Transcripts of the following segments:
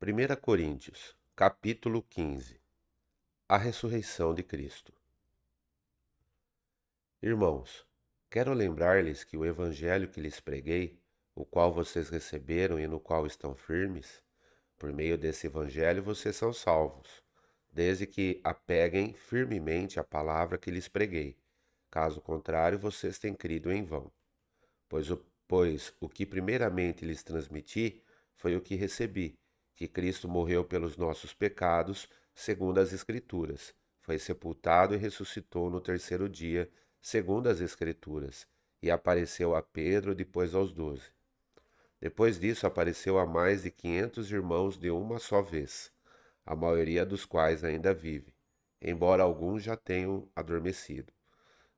1 Coríntios, capítulo 15. A ressurreição de Cristo. Irmãos, quero lembrar-lhes que o evangelho que lhes preguei, o qual vocês receberam e no qual estão firmes, por meio desse evangelho vocês são salvos, desde que apeguem firmemente à palavra que lhes preguei. Caso contrário, vocês têm crido em vão. Pois o que primeiramente lhes transmiti foi o que recebi, que Cristo morreu pelos nossos pecados, segundo as Escrituras, foi sepultado e ressuscitou no terceiro dia, segundo as Escrituras, e apareceu a Pedro, depois aos 12. Depois disso apareceu a mais de 500 irmãos de uma só vez, a maioria dos quais ainda vive, embora alguns já tenham adormecido.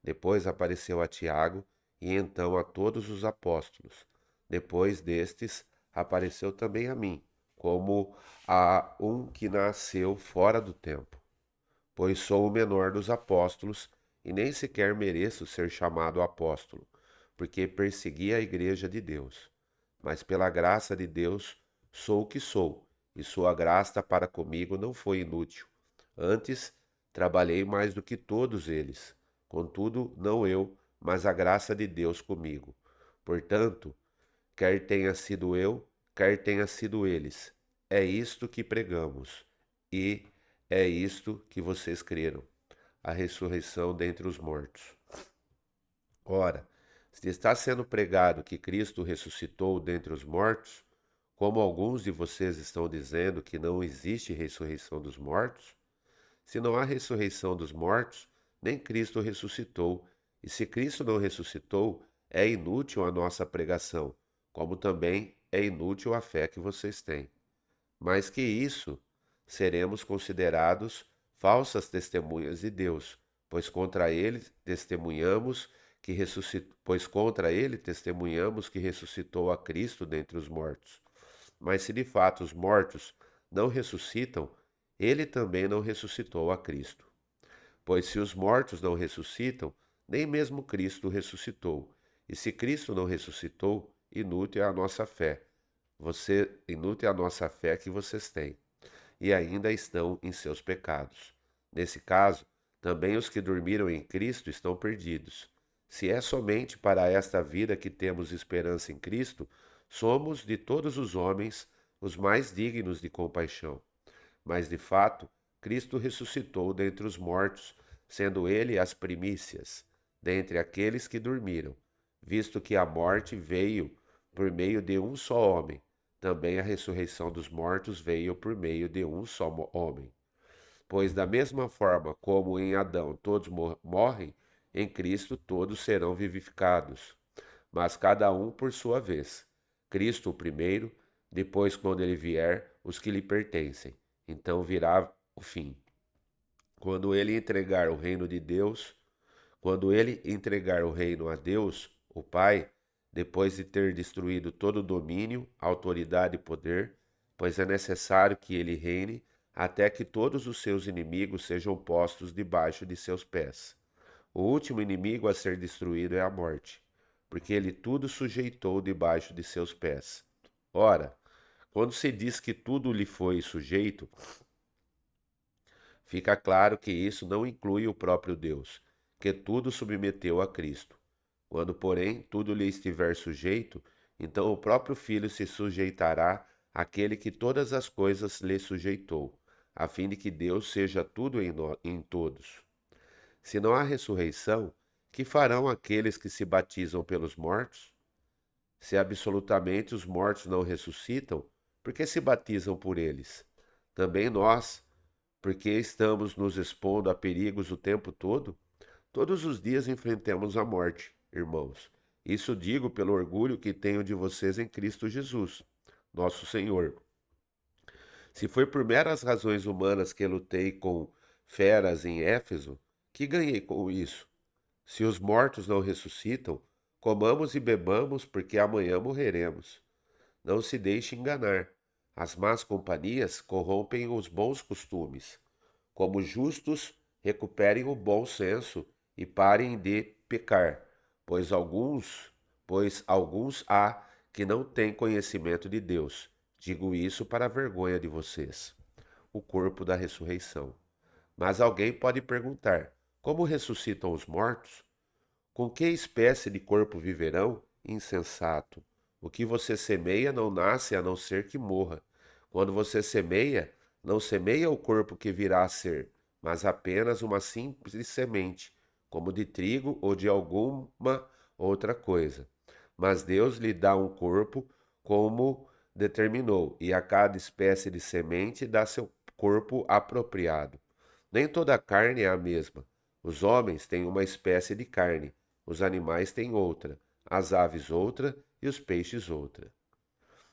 Depois apareceu a Tiago e então a todos os apóstolos. Depois destes, apareceu também a mim, como a um que nasceu fora do tempo, pois sou o menor dos apóstolos e nem sequer mereço ser chamado apóstolo, porque persegui a igreja de Deus. Mas pela graça de Deus sou o que sou, e sua graça para comigo não foi inútil. Antes, trabalhei mais do que todos eles. Contudo, não eu, mas a graça de Deus comigo. Portanto, quer tenha sido eu, quer tenha sido eles, é isto que pregamos, e é isto que vocês creram, a ressurreição dentre os mortos. Ora, se está sendo pregado que Cristo ressuscitou dentre os mortos, como alguns de vocês estão dizendo que não existe ressurreição dos mortos, se não há ressurreição dos mortos, nem Cristo ressuscitou. E se Cristo não ressuscitou, é inútil a nossa pregação, como também é inútil a fé que vocês têm. Mais que isso, seremos considerados falsas testemunhas de Deus, pois contra ele testemunhamos que ressuscitou a Cristo dentre os mortos. Mas se de fato os mortos não ressuscitam, ele também não ressuscitou a Cristo. Pois se os mortos não ressuscitam, nem mesmo Cristo ressuscitou. E se Cristo não ressuscitou, inútil é a nossa fé. Inútil é a nossa fé que vocês têm, e ainda estão em seus pecados. Nesse caso, também os que dormiram em Cristo estão perdidos. Se é somente para esta vida que temos esperança em Cristo, somos de todos os homens os mais dignos de compaixão. Mas de fato, Cristo ressuscitou dentre os mortos, sendo ele as primícias dentre aqueles que dormiram, visto que a morte veio por meio de um só homem, também a ressurreição dos mortos veio por meio de um só homem. Pois da mesma forma como em Adão todos morrem, em Cristo todos serão vivificados, mas cada um por sua vez. Cristo o primeiro, depois, quando ele vier, os que lhe pertencem. Então virá o fim. Quando ele entregar o reino de Deus, Quando ele entregar o reino a Deus, o Pai, depois de ter destruído todo domínio, autoridade e poder, pois é necessário que ele reine até que todos os seus inimigos sejam postos debaixo de seus pés. O último inimigo a ser destruído é a morte, porque ele tudo sujeitou debaixo de seus pés. Ora, quando se diz que tudo lhe foi sujeito, fica claro que isso não inclui o próprio Deus, que tudo submeteu a Cristo. Quando, porém, tudo lhe estiver sujeito, então o próprio Filho se sujeitará àquele que todas as coisas lhe sujeitou, a fim de que Deus seja tudo em todos. Se não há ressurreição, que farão aqueles que se batizam pelos mortos? Se absolutamente os mortos não ressuscitam, por que se batizam por eles? Também nós, porque estamos nos expondo a perigos o tempo todo? Todos os dias enfrentamos a morte, irmãos. Isso digo pelo orgulho que tenho de vocês em Cristo Jesus, nosso Senhor. Se foi por meras razões humanas que lutei com feras em Éfeso, que ganhei com isso? Se os mortos não ressuscitam, comamos e bebamos, porque amanhã morreremos. Não se deixe enganar. As más companhias corrompem os bons costumes. Como justos, recuperem o bom senso e parem de pecar, pois alguns há que não têm conhecimento de Deus. Digo isso para a vergonha de vocês. O corpo da ressurreição. Mas alguém pode perguntar: como ressuscitam os mortos? Com que espécie de corpo viverão? Insensato. O que você semeia não nasce a não ser que morra. Quando você semeia, não semeia o corpo que virá a ser, mas apenas uma simples semente, como de trigo ou de alguma outra coisa. Mas Deus lhe dá um corpo como determinou, e a cada espécie de semente dá seu corpo apropriado. Nem toda carne é a mesma. Os homens têm uma espécie de carne, os animais têm outra, as aves outra e os peixes outra.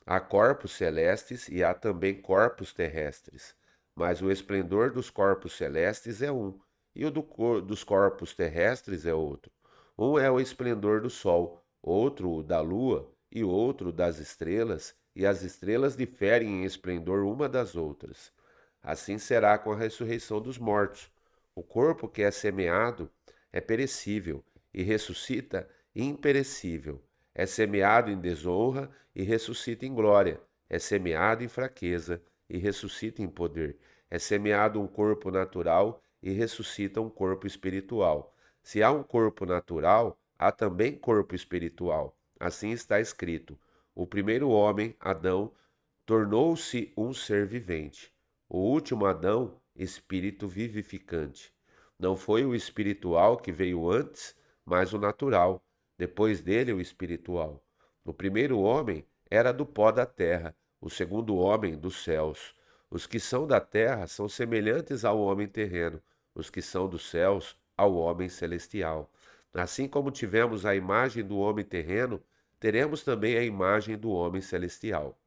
Há corpos celestes e há também corpos terrestres, mas o esplendor dos corpos celestes é um, e o dos corpos terrestres é outro. Um é o esplendor do sol, outro o da lua e outro das estrelas, e as estrelas diferem em esplendor uma das outras. Assim será com a ressurreição dos mortos. O corpo que é semeado é perecível e ressuscita imperecível. É semeado em desonra e ressuscita em glória. É semeado em fraqueza e ressuscita em poder. É semeado um corpo natural e ressuscita um corpo espiritual. Se há um corpo natural, há também corpo espiritual. Assim está escrito: o primeiro homem, Adão, tornou-se um ser vivente. O último Adão, espírito vivificante. Não foi o espiritual que veio antes, mas o natural. Depois dele, o espiritual. O primeiro homem era do pó da terra, o segundo homem dos céus. Os que são da terra são semelhantes ao homem terreno, os que são dos céus, ao homem celestial. Assim como tivemos a imagem do homem terreno, teremos também a imagem do homem celestial.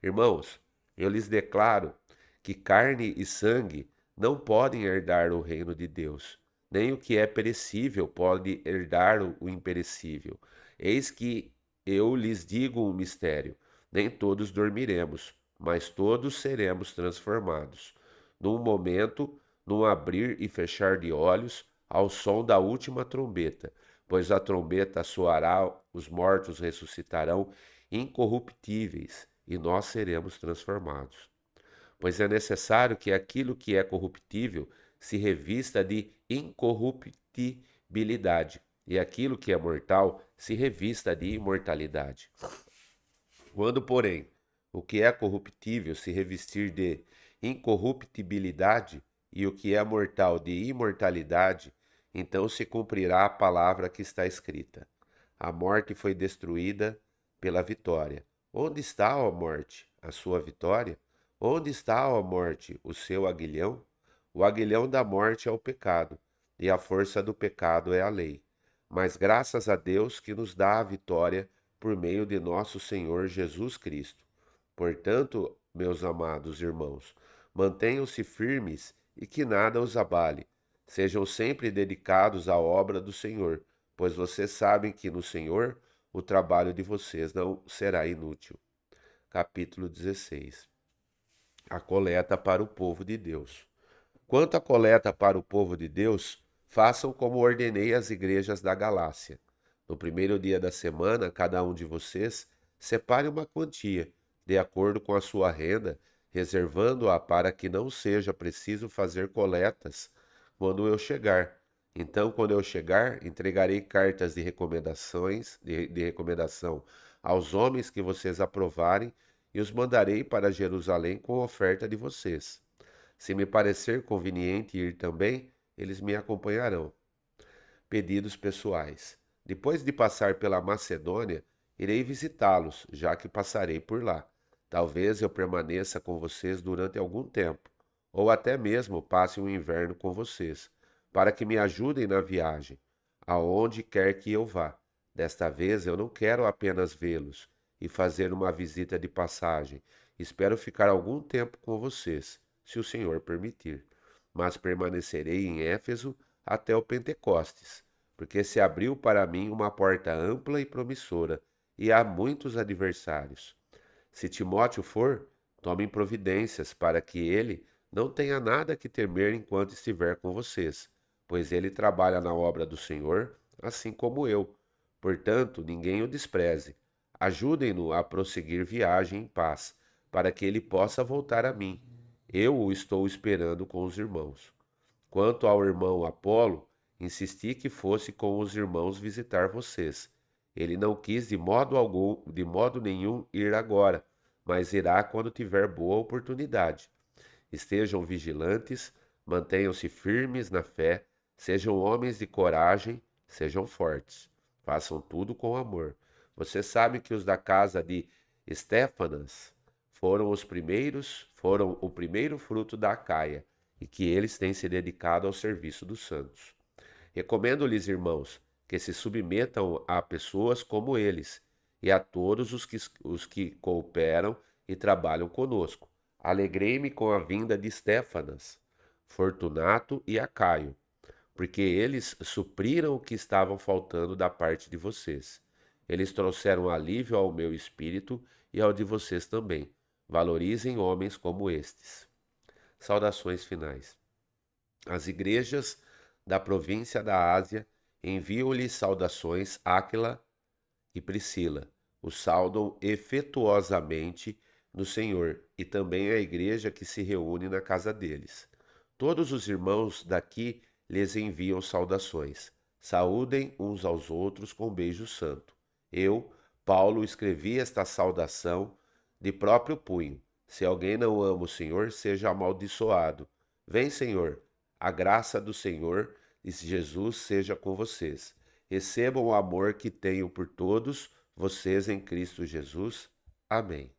Irmãos, eu lhes declaro que carne e sangue não podem herdar o reino de Deus, nem o que é perecível pode herdar o imperecível. Eis que eu lhes digo um mistério: nem todos dormiremos, mas todos seremos transformados. Num momento, num abrir e fechar de olhos, ao som da última trombeta, pois a trombeta soará, os mortos ressuscitarão incorruptíveis e nós seremos transformados. Pois é necessário que aquilo que é corruptível se revista de incorruptibilidade, e aquilo que é mortal se revista de imortalidade. Quando, porém, o que é corruptível se revestir de incorruptibilidade e o que é mortal de imortalidade, então se cumprirá a palavra que está escrita: a morte foi destruída pela vitória. Onde está, ó morte, a sua vitória? Onde está, ó morte, o seu aguilhão? O aguilhão da morte é o pecado, e a força do pecado é a lei. Mas graças a Deus que nos dá a vitória por meio de nosso Senhor Jesus Cristo. Portanto, meus amados irmãos, mantenham-se firmes e que nada os abale. Sejam sempre dedicados à obra do Senhor, pois vocês sabem que no Senhor o trabalho de vocês não será inútil. Capítulo 16. A coleta para o povo de Deus. Quanto à coleta para o povo de Deus, façam como ordenei às igrejas da Galácia. No primeiro dia da semana, cada um de vocês separe uma quantia, de acordo com a sua renda, reservando-a para que não seja preciso fazer coletas quando eu chegar. Então, quando eu chegar, entregarei cartas de de recomendação aos homens que vocês aprovarem e os mandarei para Jerusalém com a oferta de vocês. Se me parecer conveniente ir também, eles me acompanharão. Pedidos pessoais. Depois de passar pela Macedônia, irei visitá-los, já que passarei por lá. Talvez eu permaneça com vocês durante algum tempo, ou até mesmo passe um inverno com vocês, para que me ajudem na viagem, aonde quer que eu vá. Desta vez eu não quero apenas vê-los e fazer uma visita de passagem. Espero ficar algum tempo com vocês, se o Senhor permitir. Mas permanecerei em Éfeso até o Pentecostes, porque se abriu para mim uma porta ampla e promissora, e há muitos adversários. Se Timóteo for, tomem providências para que ele não tenha nada que temer enquanto estiver com vocês, pois ele trabalha na obra do Senhor, assim como eu. Portanto, ninguém o despreze. Ajudem-no a prosseguir viagem em paz, para que ele possa voltar a mim. Eu o estou esperando com os irmãos. Quanto ao irmão Apolo, insisti que fosse com os irmãos visitar vocês. Ele não quis de modo algum, de modo nenhum ir agora, mas irá quando tiver boa oportunidade. Estejam vigilantes, mantenham-se firmes na fé, sejam homens de coragem, sejam fortes. Façam tudo com amor. Você sabe que os da casa de Estéfanas foram o primeiro fruto da Acaia, e que eles têm se dedicado ao serviço dos santos. Recomendo-lhes, irmãos, que se submetam a pessoas como eles e a todos os que cooperam e trabalham conosco. Alegrei-me com a vinda de Estéfanas, Fortunato e Acaio, porque eles supriram o que estavam faltando da parte de vocês. Eles trouxeram alívio ao meu espírito e ao de vocês também. Valorizem homens como estes. Saudações finais. As igrejas da província da Ásia enviam-lhe saudações Áquila e Priscila. O saudam efetuosamente no Senhor e também a igreja que se reúne na casa deles. Todos os irmãos daqui lhes enviam saudações. Saúdem uns aos outros com beijo santo. Eu, Paulo, escrevi esta saudação de próprio punho. Se alguém não ama o Senhor, seja amaldiçoado. Vem, Senhor, a graça do Senhor e Jesus seja com vocês. Recebam o amor que tenho por todos vocês em Cristo Jesus. Amém.